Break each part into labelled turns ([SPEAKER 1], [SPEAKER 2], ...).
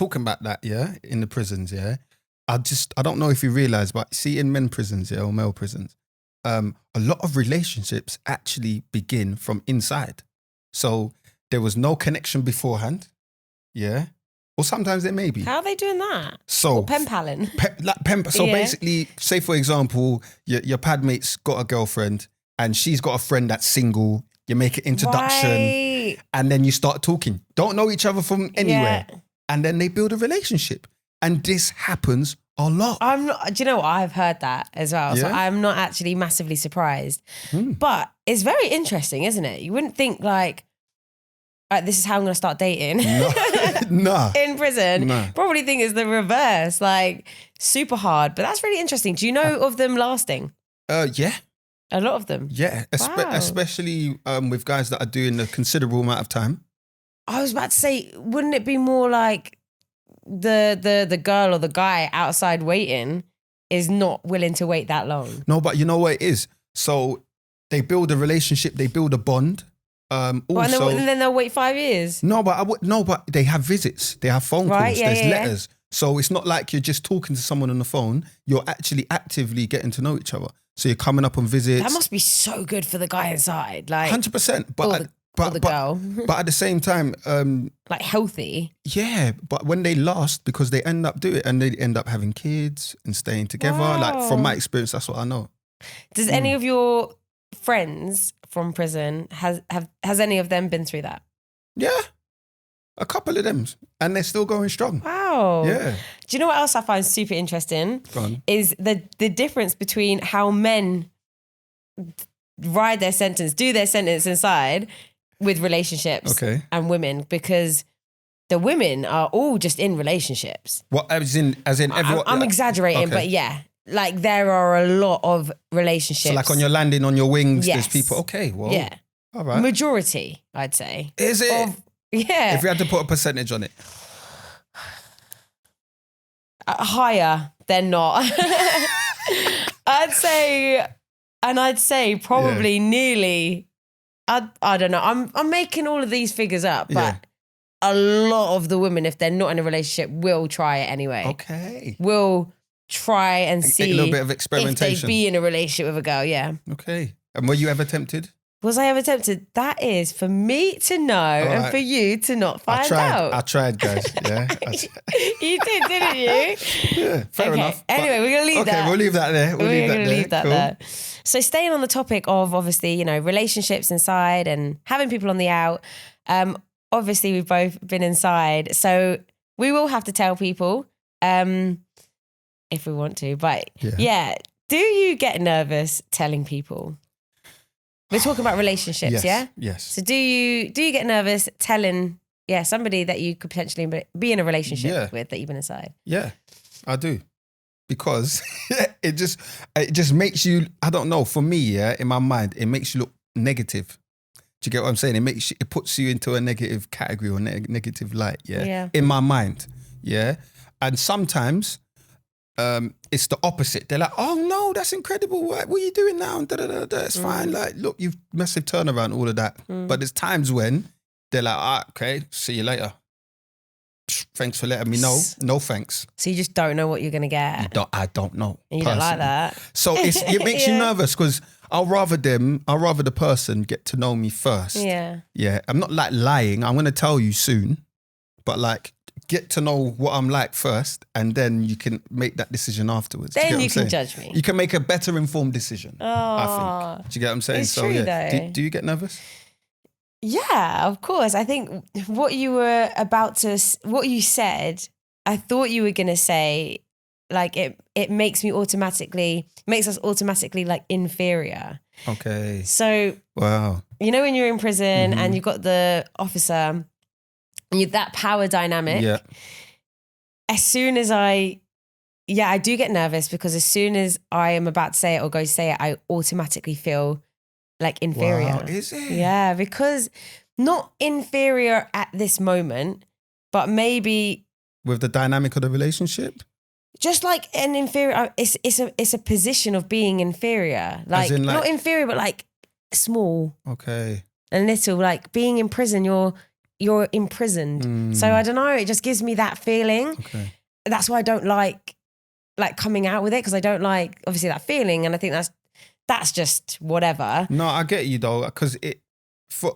[SPEAKER 1] talking about that, yeah, in the prisons, yeah. I don't know if you realise, but see in men prisons, yeah, or male prisons, a lot of relationships actually begin from inside. So there was no connection beforehand, yeah. Or sometimes there may be.
[SPEAKER 2] How are they doing that?
[SPEAKER 1] So
[SPEAKER 2] or pen paling.
[SPEAKER 1] So basically, say for example, your pad mate's got a girlfriend and she's got a friend that's single. You make an introduction,
[SPEAKER 2] Right.
[SPEAKER 1] and then you start talking. Don't know each other from anywhere,
[SPEAKER 2] Yeah.
[SPEAKER 1] and then they build a relationship. And this happens a lot.
[SPEAKER 2] I'm not. Do you know what? I've heard that as well. So
[SPEAKER 1] Yeah?
[SPEAKER 2] I'm not actually massively surprised. But it's very interesting, isn't it? You wouldn't think like this is how I'm going to start dating.
[SPEAKER 1] Nah.
[SPEAKER 2] In prison.
[SPEAKER 1] Nah.
[SPEAKER 2] Probably think it's the reverse, like super hard. But that's really interesting. Do you know of them lasting?
[SPEAKER 1] Yeah.
[SPEAKER 2] A lot of them.
[SPEAKER 1] Yeah.
[SPEAKER 2] Wow.
[SPEAKER 1] Especially with guys that are doing a considerable amount of time.
[SPEAKER 2] I was about to say, wouldn't it be more like the girl or the guy outside waiting is not willing to wait that long?
[SPEAKER 1] No, but you know what it is? So they build a relationship, they build a bond. Also,
[SPEAKER 2] and then they'll wait 5 years.
[SPEAKER 1] No, but they have visits, they have phone calls,
[SPEAKER 2] Yeah,
[SPEAKER 1] there's letters. So it's not like you're just talking to someone on the phone. You're actually actively getting to know each other. So you're coming up on visits.
[SPEAKER 2] That must be so good for the guy inside. Like
[SPEAKER 1] 100%.
[SPEAKER 2] or the girl.
[SPEAKER 1] But at the same time,
[SPEAKER 2] like healthy.
[SPEAKER 1] yeah. But when they last, because they end up doing it and they end up having kids and staying together. Like from my experience, that's what I know.
[SPEAKER 2] Does any of your friends from prison has any of them been through that?
[SPEAKER 1] Yeah, a couple of them, and they're still going strong.
[SPEAKER 2] Wow.
[SPEAKER 1] Yeah.
[SPEAKER 2] Do you know what else I find super interesting?
[SPEAKER 1] Go on.
[SPEAKER 2] Is the difference between how men ride their sentence, do their sentence inside with relationships and women, because the women are all just in relationships.
[SPEAKER 1] What, as in everyone?
[SPEAKER 2] I'm exaggerating, but yeah. Like there are a lot of relationships.
[SPEAKER 1] So like on your landing, on your wings,
[SPEAKER 2] Yes.
[SPEAKER 1] there's people, okay, well.
[SPEAKER 2] Yeah.
[SPEAKER 1] All right.
[SPEAKER 2] Majority, I'd say.
[SPEAKER 1] Is it?
[SPEAKER 2] Yeah.
[SPEAKER 1] If you had to put a percentage on it.
[SPEAKER 2] Higher than not. I'd say probably nearly, I don't know. I'm making all of these figures up, but a lot of the women, if they're not in a relationship, will try it anyway.
[SPEAKER 1] Okay.
[SPEAKER 2] Will try and see
[SPEAKER 1] a little bit of
[SPEAKER 2] if
[SPEAKER 1] experimentation.
[SPEAKER 2] they'd be in a relationship with a girl, yeah.
[SPEAKER 1] Okay. And were you ever tempted?
[SPEAKER 2] Was I ever tempted? That is for me to know and for you to not find out.
[SPEAKER 1] I tried, guys. Yeah.
[SPEAKER 2] You did, didn't you?
[SPEAKER 1] Yeah, fair enough.
[SPEAKER 2] Anyway, we're going to leave that.
[SPEAKER 1] Okay, we'll leave that there.
[SPEAKER 2] We're going to leave that there. So staying on the topic of obviously, you know, relationships inside and having people on the out. Obviously, we've both been inside. So we will have to tell people if we want to. But yeah, do you get nervous telling people? We're talking about relationships, yeah?
[SPEAKER 1] Yes.
[SPEAKER 2] So do you get nervous telling somebody that you could potentially be in a relationship with that you've been inside?
[SPEAKER 1] Yeah, I do. Because it just makes you, I don't know, for me, in my mind, it makes you look negative. Do you get what I'm saying? It puts you into a negative category or negative light, yeah? In my mind, yeah? And sometimes it's the opposite. They're like, oh no, that's incredible. What are you doing now? It's fine. Like, look, you've massive turnaround, all of that. But there's times when they're like, okay, see you later. Thanks for letting me know. No thanks.
[SPEAKER 2] So you just don't know what you're going to get.
[SPEAKER 1] I don't know.
[SPEAKER 2] And you don't like that.
[SPEAKER 1] So it makes you nervous because I'll rather the person get to know me first.
[SPEAKER 2] Yeah.
[SPEAKER 1] Yeah. I'm not like lying. I'm going to tell you soon, but like, get to know what I'm like first, and then you can make that decision afterwards.
[SPEAKER 2] Then you can judge me.
[SPEAKER 1] You can make a better informed decision, I think. Do you get what I'm saying?
[SPEAKER 2] It's true, though.
[SPEAKER 1] Do you get nervous?
[SPEAKER 2] Yeah, of course. I think what you said, I thought you were going to say, like, it makes us automatically like inferior.
[SPEAKER 1] Okay.
[SPEAKER 2] So,
[SPEAKER 1] wow.
[SPEAKER 2] You know, when you're in prison and you've got the officer, that power dynamic. Yeah. As soon as I do get nervous because as soon as I am about to say it or go to say it, I automatically feel like inferior.
[SPEAKER 1] Wow, is it?
[SPEAKER 2] Yeah, because not inferior at this moment, but maybe
[SPEAKER 1] with the dynamic of the relationship.
[SPEAKER 2] Just like an inferior, it's a position of being inferior. Like not inferior, but like small.
[SPEAKER 1] Okay.
[SPEAKER 2] And little, like being in prison, you're you're imprisoned. So I don't know, it just gives me that feeling.
[SPEAKER 1] Okay.
[SPEAKER 2] That's why I don't like coming out with it, because I don't like obviously that feeling, and I think that's just whatever.
[SPEAKER 1] No, I get you though, because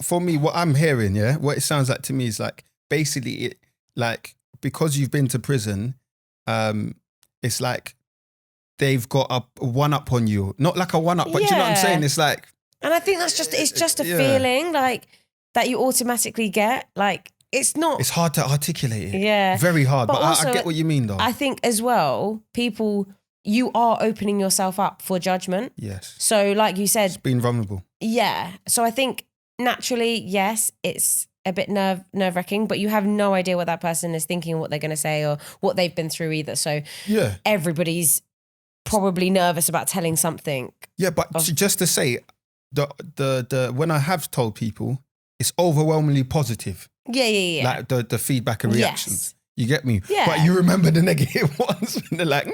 [SPEAKER 1] for me, what I'm hearing, what it sounds like to me is like basically it, like, because you've been to prison, it's like they've got a one up on you, not like a one up, but do you know what I'm saying? It's like,
[SPEAKER 2] and I think it's just a feeling like that you automatically get. Like it's hard to articulate it.
[SPEAKER 1] Very hard, but
[SPEAKER 2] also,
[SPEAKER 1] I get what you mean though.
[SPEAKER 2] I think as well, you are opening yourself up for judgment.
[SPEAKER 1] Yes.
[SPEAKER 2] So like you said,
[SPEAKER 1] it's being vulnerable.
[SPEAKER 2] Yeah. So I think naturally, yes, it's a bit nerve-wracking, but you have no idea what that person is thinking, what they're going to say, or what they've been through either. So everybody's probably nervous about telling something. Yeah,
[SPEAKER 1] but just to say, the when I have told people, it's overwhelmingly positive.
[SPEAKER 2] Yeah.
[SPEAKER 1] Like the feedback and reactions.
[SPEAKER 2] Yes.
[SPEAKER 1] You get me?
[SPEAKER 2] Yeah.
[SPEAKER 1] But you remember the negative ones when they're like,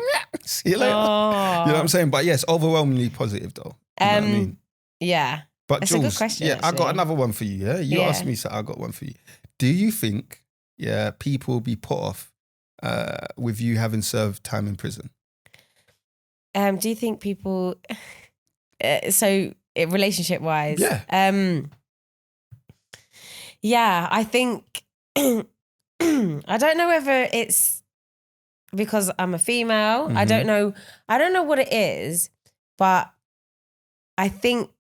[SPEAKER 1] see you later.
[SPEAKER 2] Oh.
[SPEAKER 1] You know what I'm saying? But yes, overwhelmingly positive though. You know what I mean?
[SPEAKER 2] Yeah.
[SPEAKER 1] But
[SPEAKER 2] That's
[SPEAKER 1] Jules,
[SPEAKER 2] a good question,
[SPEAKER 1] I
[SPEAKER 2] actually.
[SPEAKER 1] got another one for you, yeah? You asked me, so I got one for you. Do you think, people will be put off with you having served time in prison?
[SPEAKER 2] Do you think people, relationship-wise?
[SPEAKER 1] Yeah.
[SPEAKER 2] Yeah, I think, I don't know whether it's because I'm a female.
[SPEAKER 1] Mm-hmm.
[SPEAKER 2] I don't know what it is, but I think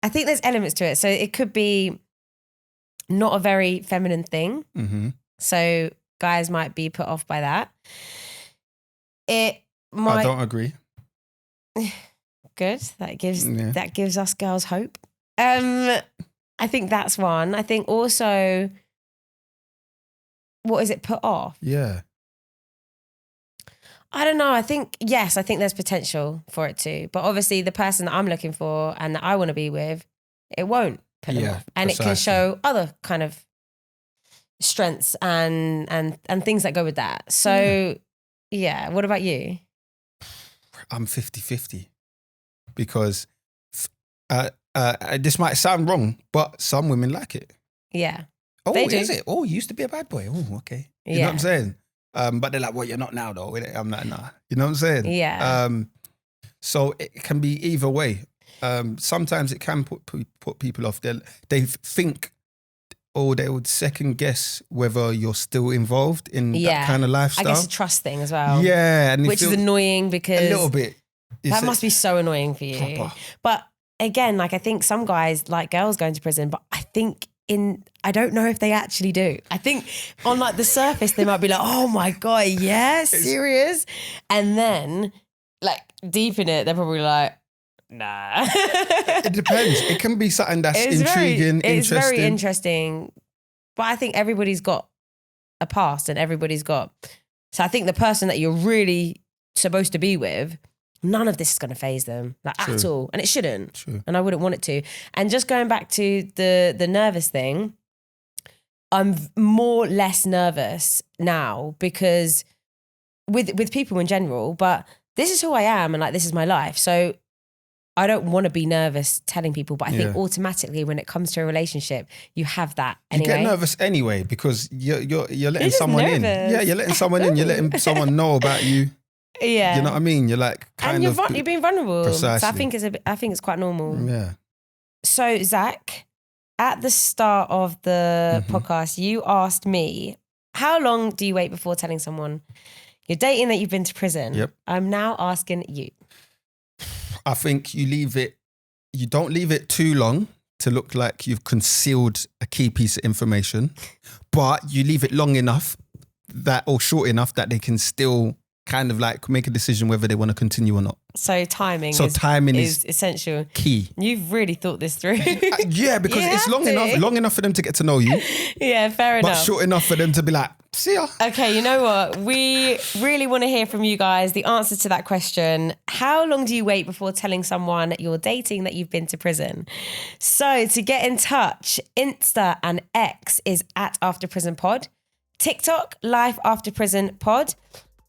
[SPEAKER 2] there's elements to it. So it could be not a very feminine thing.
[SPEAKER 1] Mm-hmm.
[SPEAKER 2] So guys might be put off by that. It might.
[SPEAKER 1] I don't agree.
[SPEAKER 2] Good. That gives us girls hope. I think that's one. I think also, what is it, put off?
[SPEAKER 1] Yeah.
[SPEAKER 2] I don't know. I think there's potential for it too. But obviously the person that I'm looking for and that I want to be with, it won't put them off. And it can show other kind of strengths and things that go with that. So yeah. What about you?
[SPEAKER 1] I'm 50-50 because this might sound wrong, but some women like it.
[SPEAKER 2] Yeah.
[SPEAKER 1] Oh, is it? Oh, you used to be a bad boy. Oh, okay. You know what I'm saying? But they're like, well, you're not now though. I'm like, nah. You know what I'm saying?
[SPEAKER 2] Yeah.
[SPEAKER 1] So it can be either way. Sometimes it can put people off. They think, or they would second guess whether you're still involved in that kind of lifestyle.
[SPEAKER 2] I guess a trust thing as well.
[SPEAKER 1] Yeah. And
[SPEAKER 2] which is annoying because...
[SPEAKER 1] A little bit.
[SPEAKER 2] That must be so annoying for you.
[SPEAKER 1] Proper.
[SPEAKER 2] But again, like I think some guys like girls going to prison, but I think I don't know if they actually do. I think on like the surface, they might be like, oh my God, yeah, serious? And then like deep in it, they're probably like, nah.
[SPEAKER 1] It depends. It can be something that's intriguing, interesting.
[SPEAKER 2] It's very interesting. But I think everybody's got a past and everybody's got... So I think the person that you're really supposed to be with, none of this is going to faze them at all. And it shouldn't.
[SPEAKER 1] True.
[SPEAKER 2] And I wouldn't want it to. And just going back to the nervous thing, I'm less nervous now because with people in general, but this is who I am and like this is my life. So I don't want to be nervous telling people, but I think automatically when it comes to a relationship, you have that anyway.
[SPEAKER 1] You get nervous anyway because you're letting someone in. Yeah, you're letting someone in. You're letting someone know about you.
[SPEAKER 2] Yeah,
[SPEAKER 1] you know what I mean. You're like
[SPEAKER 2] you're being vulnerable.
[SPEAKER 1] Precisely.
[SPEAKER 2] So I think it's quite normal.
[SPEAKER 1] Yeah.
[SPEAKER 2] So Zach, at the start of the podcast, you asked me, how long do you wait before telling someone you're dating that you've been to prison?
[SPEAKER 1] Yep.
[SPEAKER 2] I'm now asking you.
[SPEAKER 1] I think you don't leave it too long to look like you've concealed a key piece of information, but you leave it long enough or short enough that they can still kind of like make a decision whether they want to continue or not.
[SPEAKER 2] So timing is essential.
[SPEAKER 1] Key.
[SPEAKER 2] You've really thought this through.
[SPEAKER 1] Yeah, because it's long enough for them to get to know you.
[SPEAKER 2] Yeah, fair enough.
[SPEAKER 1] But short enough for them to be like, see ya.
[SPEAKER 2] Okay, you know what? We really want to hear from you guys the answer to that question. How long do you wait before telling someone you're dating that you've been to prison? So to get in touch, Insta and X is at After Prison Pod. TikTok, Life After Prison Pod.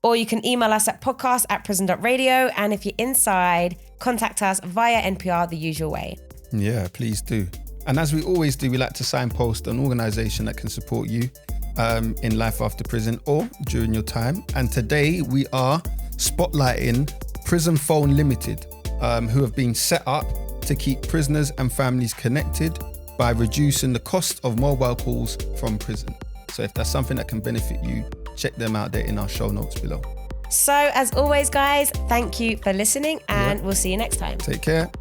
[SPEAKER 2] Or you can email us at podcast@prison.radio. And if you're inside, contact us via NPR the usual way.
[SPEAKER 1] Yeah, please do. And as we always do, we like to signpost an organisation that can support you in life after prison or during your time. And today we are spotlighting Prison Phone Limited, who have been set up to keep prisoners and families connected by reducing the cost of mobile calls from prison. So if that's something that can benefit you, check them out there in our show notes below.
[SPEAKER 2] So as always, guys, thank you for listening, and we'll see you next time.
[SPEAKER 1] Take care.